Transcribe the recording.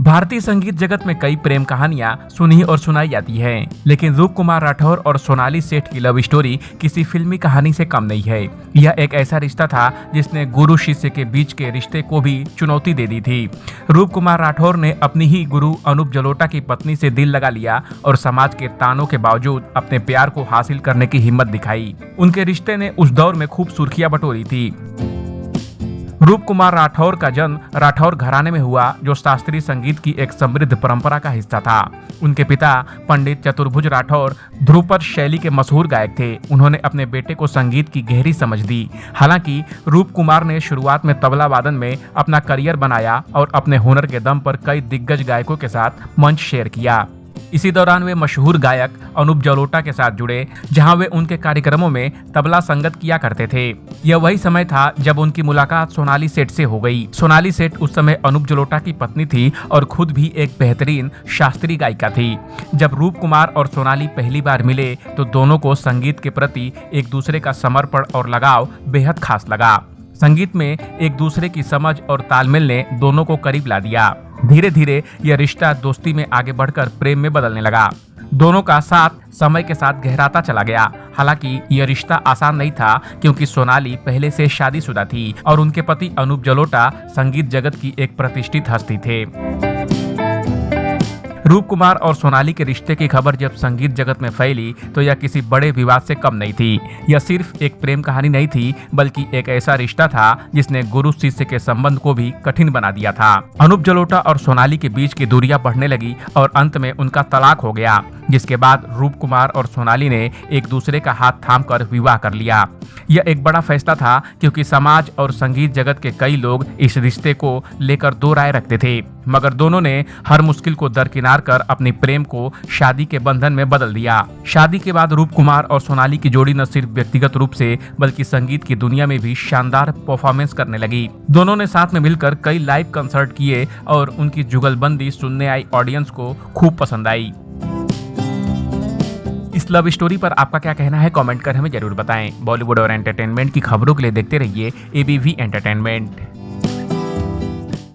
भारतीय संगीत जगत में कई प्रेम कहानियां सुनी और सुनाई जाती हैं, लेकिन रूप कुमार राठौर और सोनाली सेठ की लव स्टोरी किसी फिल्मी कहानी से कम नहीं है। यह एक ऐसा रिश्ता था जिसने गुरु शिष्य के बीच के रिश्ते को भी चुनौती दे दी थी। रूप कुमार राठौर ने अपनी ही गुरु अनूप जलोटा की पत्नी से दिल लगा लिया और समाज के तानों के बावजूद अपने प्यार को हासिल करने की हिम्मत दिखाई। उनके रिश्ते ने उस दौर में खूब सुर्खियां बटोरी थी। रूप कुमार राठौर का जन्म राठौर घराने में हुआ, जो शास्त्रीय संगीत की एक समृद्ध परंपरा का हिस्सा था। उनके पिता पंडित चतुर्भुज राठौर ध्रुपद शैली के मशहूर गायक थे। उन्होंने अपने बेटे को संगीत की गहरी समझ दी। हालांकि रूप कुमार ने शुरुआत में तबला वादन में अपना करियर बनाया और अपने हुनर के दम पर कई दिग्गज गायकों के साथ मंच शेयर किया। इसी दौरान वे मशहूर गायक अनूप जलोटा के साथ जुड़े, जहां वे उनके कार्यक्रमों में तबला संगत किया करते थे। यह वही समय था जब उनकी मुलाकात सोनाली सेठ से हो गई। सोनाली सेठ उस समय अनूप जलोटा की पत्नी थी और खुद भी एक बेहतरीन शास्त्रीय गायिका थी। जब रूप कुमार और सोनाली पहली बार मिले तो दोनों को संगीत के प्रति एक दूसरे का समर्पण और लगाव बेहद खास लगा। संगीत में एक दूसरे की समझ और तालमेल ने दोनों को करीब ला दिया। धीरे धीरे यह रिश्ता दोस्ती में आगे बढ़कर प्रेम में बदलने लगा। दोनों का साथ समय के साथ गहराता चला गया। हालांकि यह रिश्ता आसान नहीं था, क्योंकि सोनाली पहले से शादीशुदा थी और उनके पति अनूप जलोटा संगीत जगत की एक प्रतिष्ठित हस्ती थे। रूप कुमार और सोनाली के रिश्ते की खबर जब संगीत जगत में फैली तो यह किसी बड़े विवाद से कम नहीं थी। यह सिर्फ एक प्रेम कहानी नहीं थी, बल्कि एक ऐसा रिश्ता था जिसने गुरु शिष्य के संबंध को भी कठिन बना दिया था। अनूप जलोटा और सोनाली के बीच की दूरियां बढ़ने लगी और अंत में उनका तलाक हो गया, जिसके बाद रूप कुमार और सोनाली ने एक दूसरे का हाथ थामकर विवाह कर लिया। यह एक बड़ा फैसला था, क्योंकि समाज और संगीत जगत के कई लोग इस रिश्ते को लेकर दो राय रखते थे, मगर दोनों ने हर मुश्किल को दरकिनार कर अपनी प्रेम को शादी के बंधन में बदल दिया। शादी के बाद रूप कुमार और सोनाली की जोड़ी न सिर्फ व्यक्तिगत रूप से बल्कि संगीत की दुनिया में भी शानदार परफॉर्मेंस करने लगी। दोनों ने साथ में मिलकर कई लाइव कंसर्ट किए और उनकी जुगलबंदी सुनने आई ऑडियंस को खूब पसंद आई। इस लव स्टोरी पर आपका क्या कहना है, कमेंट कर हमें जरूर बताएं। बॉलीवुड और एंटरटेनमेंट की खबरों के लिए देखते रहिए ABV एंटरटेनमेंट।